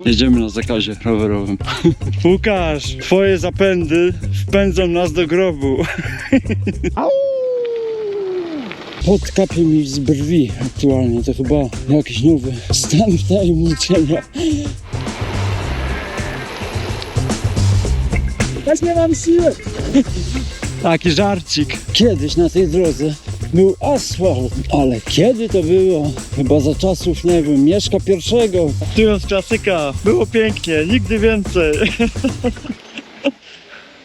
Jedziemy na zakazie rowerowym. Łukasz, twoje zapędy wpędzą nas do grobu. Pot kapie mi z brwi aktualnie, to chyba jakiś nowy stan wtajemniczenia. Też nie mam siły. Taki żarcik. Kiedyś na tej drodze był asfalt, ale kiedy to było? Chyba za czasów, nie wiem, Mieszka I. Cytując klasyka, było pięknie, nigdy więcej.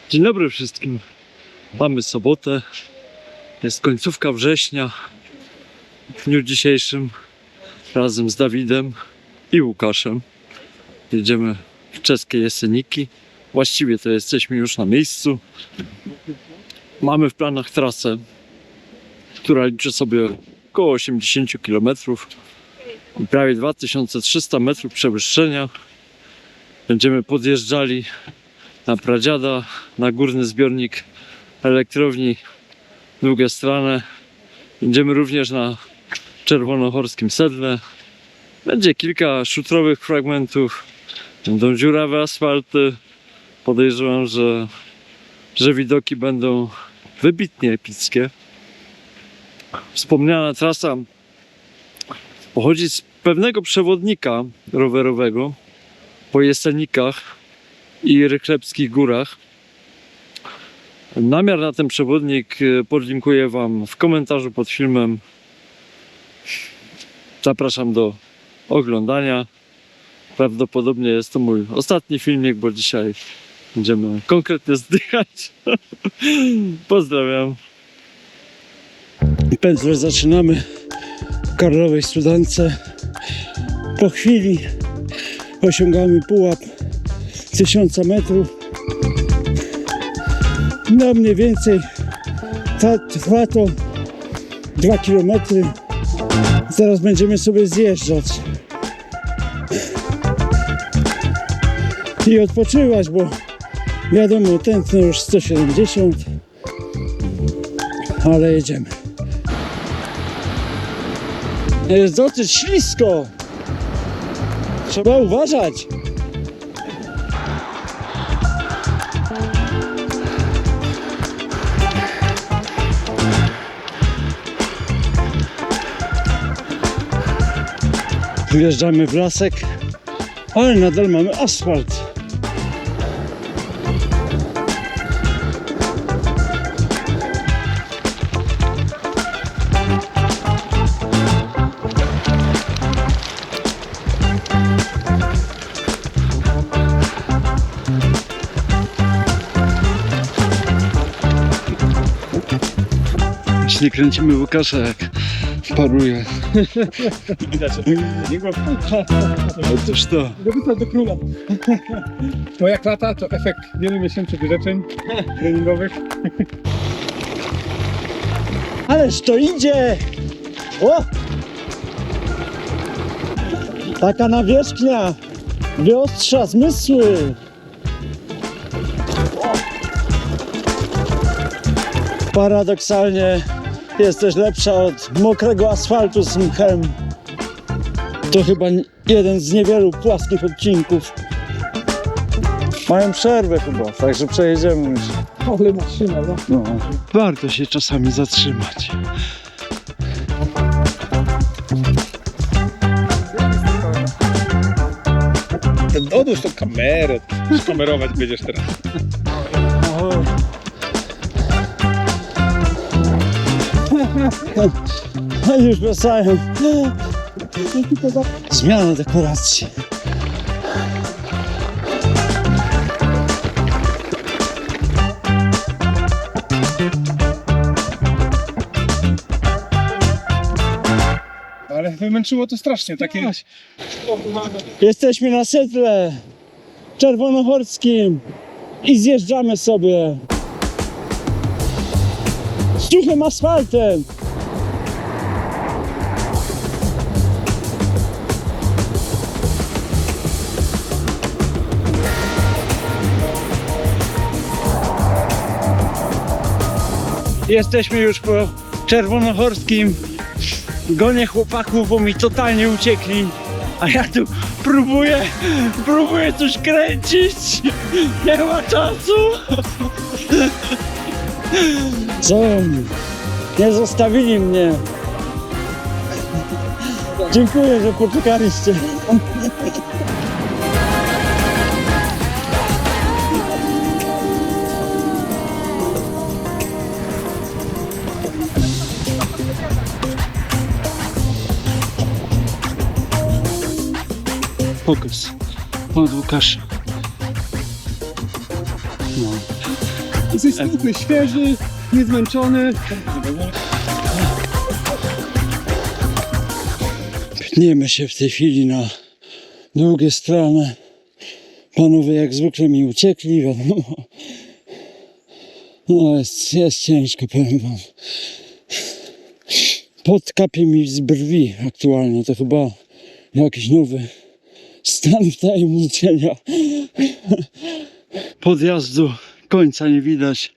Dzień dobry wszystkim. Mamy sobotę, jest końcówka września. W dniu dzisiejszym razem z Dawidem i Łukaszem jedziemy w czeskie Jeseniki. Właściwie to jesteśmy już na miejscu. Mamy w planach trasę, która liczy sobie około 80 km i prawie 2300 metrów przewyższenia. Będziemy podjeżdżali na Pradziada, na górny zbiornik elektrowni Długie Strane. Będziemy również na Czerwonochorskim Sedle. Będzie kilka szutrowych fragmentów, będą dziurawe asfalty. Podejrzewam, że widoki będą wybitnie epickie. Wspomniana trasa pochodzi z pewnego przewodnika rowerowego po Jesenikach i Rychlebskich Górach. Namiar na ten przewodnik podlinkuję Wam w komentarzu pod filmem. Zapraszam do oglądania. Prawdopodobnie jest to mój ostatni filmik, bo dzisiaj będziemy konkretnie zdychać. Pozdrawiam. Pędzle zaczynamy w Karlowej Studance. Po chwili osiągamy pułap 1000 metrów. No mniej więcej trwa to 2 km. Zaraz będziemy sobie zjeżdżać i odpoczywać, bo wiadomo, tętno już 170, ale jedziemy. Jest dosyć ślisko, trzeba uważać. Wjeżdżamy w lasek, ale nadal mamy asfalt. Jeśli kręcimy Łukasza, jak paruje. Otóż to. Dowódca do króla. Moja klata to efekt wielu miesięcy wyrzeczeń treningowych. Ależ to idzie! O! Taka nawierzchnia wyostrza zmysły. Paradoksalnie jest też lepsza od mokrego asfaltu z mchem. To chyba jeden z niewielu płaskich odcinków. Mają przerwę chyba, także przejedziemy już. Ale maszyna, no. No, warto się czasami zatrzymać. Odłóż tą kamerę. Kamerować będziesz teraz. Już wracają. Zmiana dekoracji. Ale wymęczyło to strasznie, takie... Jesteśmy na sedle czerwonochorskim i zjeżdżamy sobie suchym asfaltem. Jesteśmy już po czerwonochorskim. Gonię chłopaków, bo mi totalnie uciekli. A ja tu Próbuję coś kręcić. Nie ma czasu. Co? Nie zostawili mnie. Dziękuję, że poczekaliście. Pokaz. Pan Łukasz. No. Jesteś smutny, świeży, niezmęczony. Pniemy się w tej chwili na długie strony. Panowie jak zwykle mi uciekli, wiadomo. No jest ciężko, powiem wam. Pot kapie mi z brwi aktualnie, to chyba jakiś nowy stan wtajemniczenia. Podjazdu końca nie widać,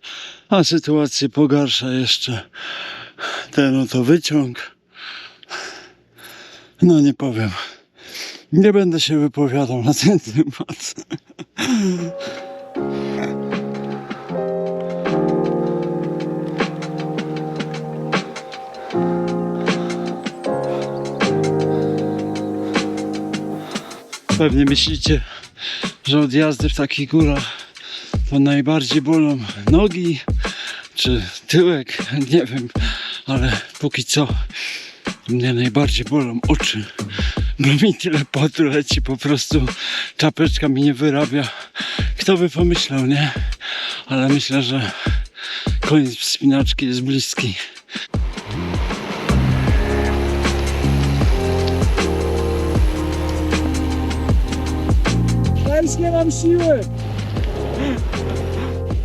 a sytuację pogarsza jeszcze ten oto wyciąg. No nie powiem. Nie będę się wypowiadał na ten temat. Pewnie myślicie, że od jazdy w takich górach to najbardziej bolą nogi czy tyłek, nie wiem, ale póki co mnie najbardziej bolą oczy, bo mi tyle potu leci, po prostu czapeczka mi nie wyrabia. Kto by pomyślał, nie? Ale myślę, że koniec wspinaczki jest bliski. Ja już nie mam siły.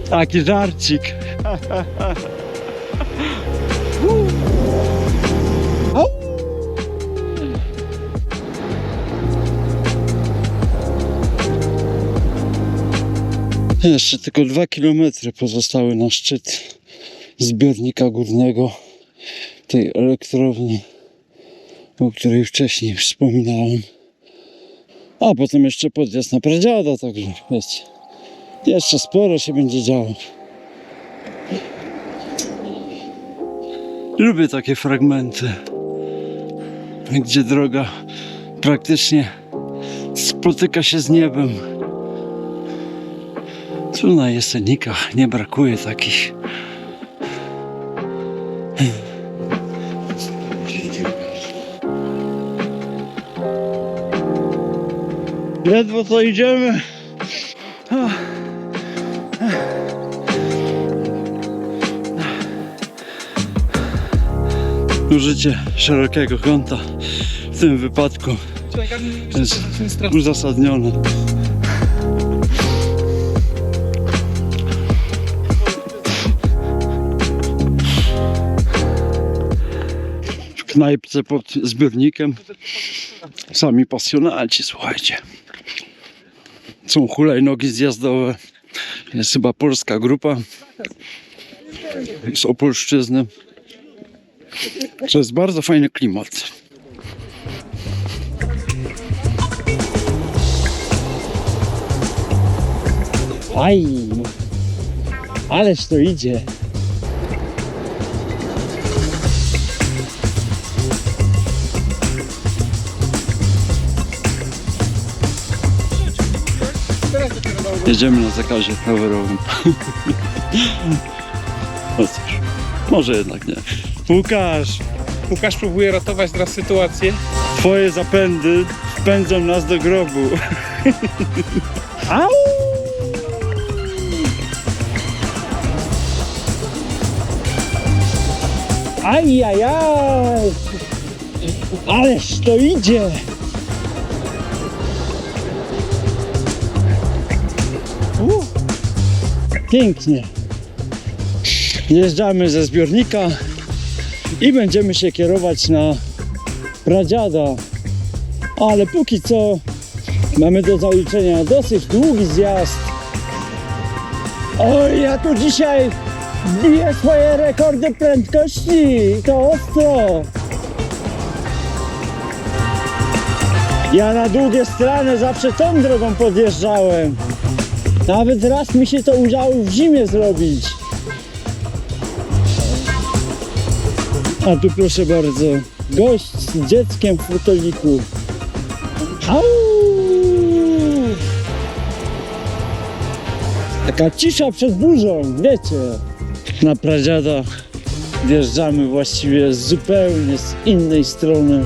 Taki żarcik. Jeszcze tylko 2 km pozostały na szczyt zbiornika górnego tej elektrowni, o której wcześniej wspominałem. A potem jeszcze podjazd na Pradziada, także wiecie, jeszcze sporo się będzie działo. Lubię takie fragmenty, gdzie droga praktycznie spotyka się z niebem. Tu na Jesenikach nie brakuje takich. Ledwo co idziemy. Użycie szerokiego kąta w tym wypadku jest uzasadnione. W knajpce pod zbiornikiem sami pasjonaci, słuchajcie. Są hulajnogi zjazdowe. Jest chyba polska grupa z Opolszczyzny. To jest bardzo fajny klimat. Aj, ależ to idzie. Jedziemy na zakazie rowerowym. No cóż, może jednak nie. Łukasz próbuje ratować teraz sytuację. Twoje zapędy wpędzą nas do grobu. Au! Ajajaj! Ależ to idzie! Pięknie. Jeżdżamy ze zbiornika i będziemy się kierować na Pradziada. Ale póki co mamy do zaliczenia dosyć długi zjazd. Oj, ja tu dzisiaj biję swoje rekordy prędkości. To ostro. Ja na długie strony zawsze tą drogą podjeżdżałem. Nawet raz mi się to udało w zimie zrobić. A tu proszę bardzo, gość z dzieckiem w foteliku. Au! Taka cisza przed burzą, wiecie. Na pradziadach wjeżdżamy właściwie zupełnie z innej strony.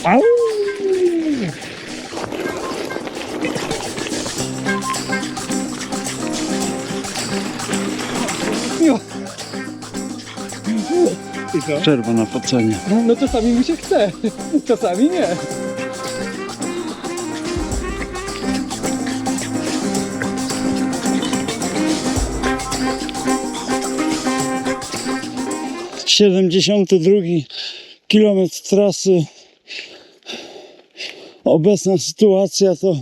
Au! I co? Przerwa na focenie. No czasami mi się chce, czasami nie. — 72 kilometr trasy. Obecna sytuacja to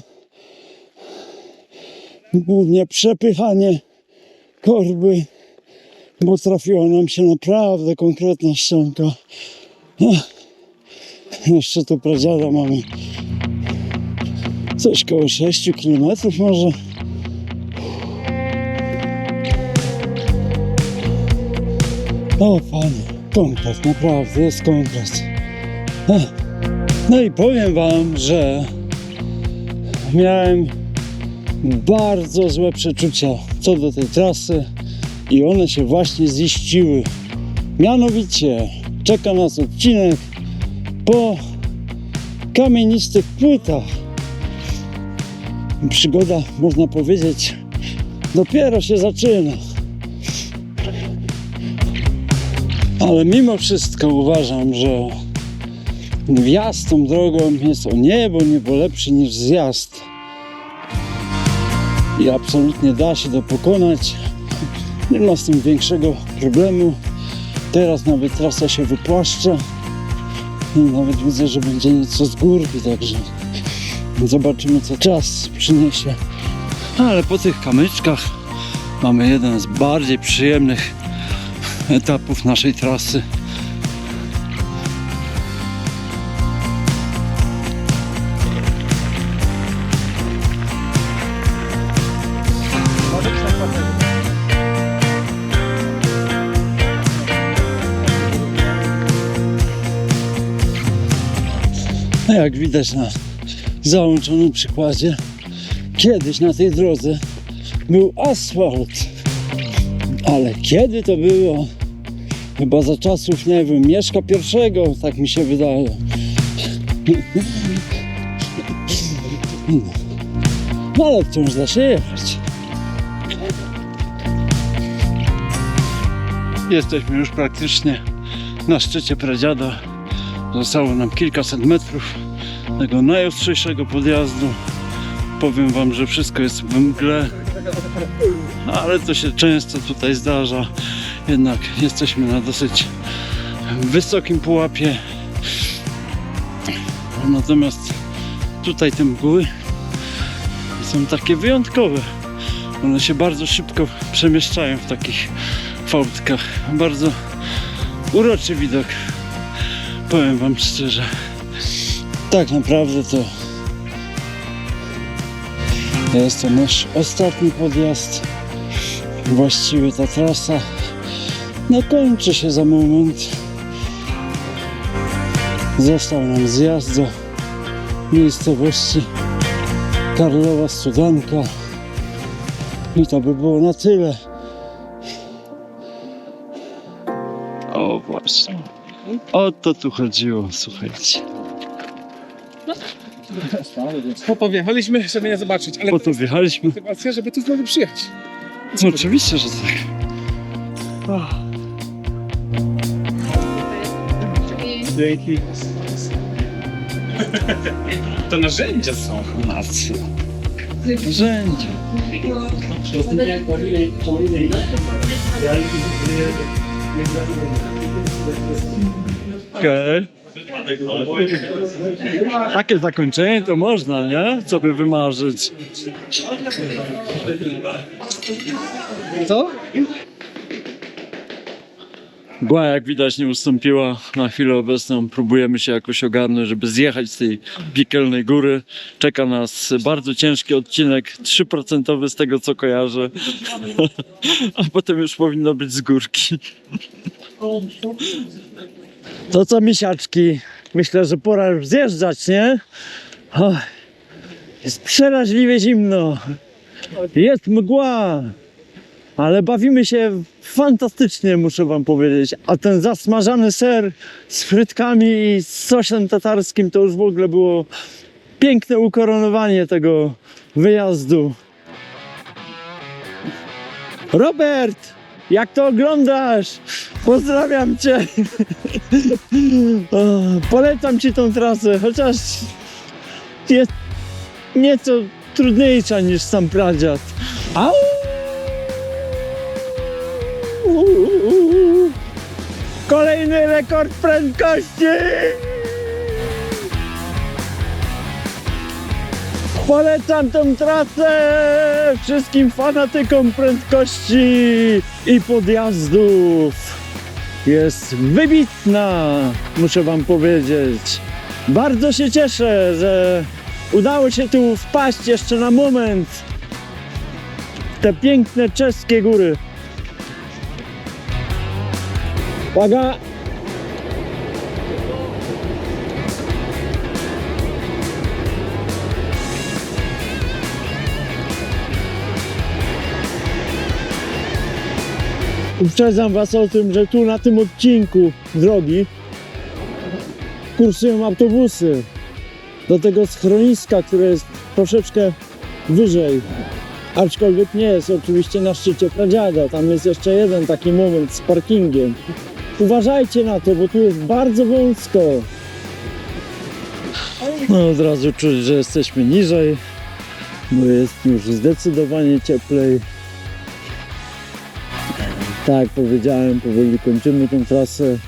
głównie przepychanie korby, bo trafiła nam się naprawdę konkretna ścianka. Jeszcze tu pradziada mamy coś koło 6 kilometrów może. O panie, konkret, naprawdę jest konkret. No i powiem wam, że miałem bardzo złe przeczucia co do tej trasy i one się właśnie ziściły. Mianowicie czeka nas odcinek po kamienistych płytach. Przygoda, można powiedzieć, dopiero się zaczyna. Ale mimo wszystko uważam, że wjazd tą drogą jest o niebo lepszy niż zjazd. I absolutnie da się to pokonać. Nie ma z tym większego problemu. Teraz nawet trasa się wypłaszcza. I nawet widzę, że będzie nieco z górki, także zobaczymy, co czas przyniesie. Ale po tych kamyczkach mamy jeden z bardziej przyjemnych etapów naszej trasy. A jak widać na załączonym przykładzie, kiedyś na tej drodze był asfalt. Ale kiedy to było? Chyba za czasów, nie wiem, Mieszka I, tak mi się wydaje. No ale wciąż da się jechać. Jesteśmy już praktycznie na szczycie pradziada. Zostało nam kilkaset metrów tego najostrzejszego podjazdu. Powiem wam, że wszystko jest w mgle, ale to się często tutaj zdarza. Jednak jesteśmy na dosyć wysokim pułapie. Natomiast tutaj te mgły są takie wyjątkowe. One się bardzo szybko przemieszczają w takich fałdkach. Bardzo uroczy widok. Powiem wam szczerze. Tak naprawdę to jest to nasz ostatni podjazd. Właściwie ta trasa kończy się za moment. Został nam zjazd do miejscowości Karlowa Studanka. I to by było na tyle. O właśnie. O to tu chodziło, słuchajcie. Po to wjechaliśmy, żeby nie zobaczyć, ale Po to wjechaliśmy. sytuacja, żeby tu znowu przyjechać. No, oczywiście, że tak. Dzięki. To narzędzia są. Narzędzia. Okej. Takie zakończenie to można, nie? Co by wymarzyć. Co? Mgła, jak widać, nie ustąpiła na chwilę obecną. Próbujemy się jakoś ogarnąć, żeby zjechać z tej piekielnej góry. Czeka nas bardzo ciężki odcinek, 3% z tego, co kojarzę. A potem już powinno być z górki. To co, misiaczki? Myślę, że pora już zjeżdżać, nie? O, jest przeraźliwie zimno. Jest mgła. Ale bawimy się fantastycznie, muszę wam powiedzieć. A ten zasmażany ser z frytkami i z sosem tatarskim to już w ogóle było piękne ukoronowanie tego wyjazdu. Robert! Jak to oglądasz? Pozdrawiam cię! O, polecam ci tą trasę, chociaż jest nieco trudniejsza niż sam pradziad. Au! Kolejny rekord prędkości! Polecam tą trasę wszystkim fanatykom prędkości i podjazdów. Jest wybitna, muszę wam powiedzieć. Bardzo się cieszę, że udało się tu wpaść jeszcze na moment w te piękne czeskie góry. Uwaga! Uprzedzam was o tym, że tu na tym odcinku drogi kursują autobusy do tego schroniska, które jest troszeczkę wyżej. Aczkolwiek nie jest oczywiście na szczycie pradziada. Tam jest jeszcze jeden taki moment z parkingiem. Uważajcie na to, bo tu jest bardzo wąsko. No od razu czuć, że jesteśmy niżej, bo jest już zdecydowanie cieplej. Tak jak powiedziałem, powoli kończymy tę trasę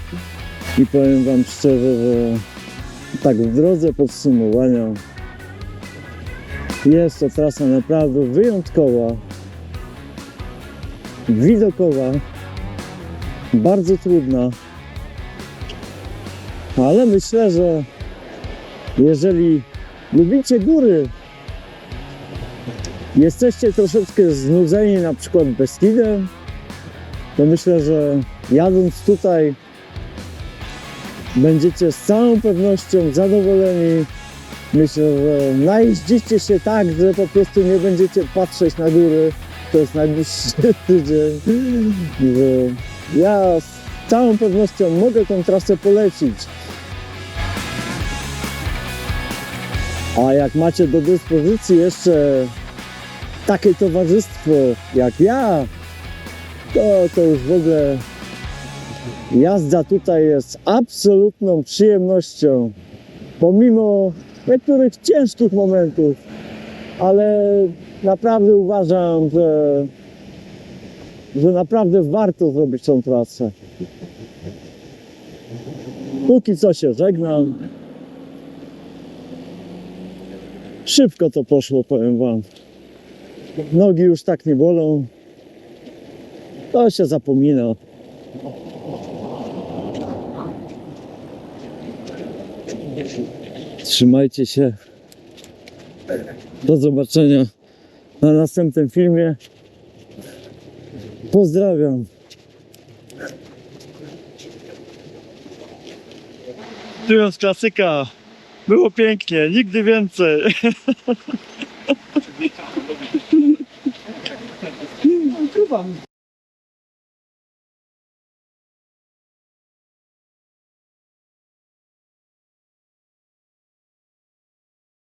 i powiem wam szczerze, że tak w drodze podsumowania jest to trasa naprawdę wyjątkowa, widokowa, bardzo trudna, ale myślę, że jeżeli lubicie góry, jesteście troszeczkę znudzeni na przykład Beskidem, to myślę, że jadąc tutaj będziecie z całą pewnością zadowoleni. Myślę, że najeździcie się tak, że po prostu nie będziecie patrzeć na góry przez najbliższy tydzień. Że ja z całą pewnością mogę tą trasę polecić. A jak macie do dyspozycji jeszcze takie towarzystwo jak ja, to już w ogóle jazda tutaj jest absolutną przyjemnością. Pomimo niektórych ciężkich momentów, ale naprawdę uważam, że naprawdę warto zrobić tą trasę. Póki co się żegnam. Szybko to poszło, powiem wam. Nogi już tak nie bolą. To się zapomina. Trzymajcie się. Do zobaczenia na następnym filmie. Pozdrawiam. Tu jest klasyka. Było pięknie, nigdy więcej.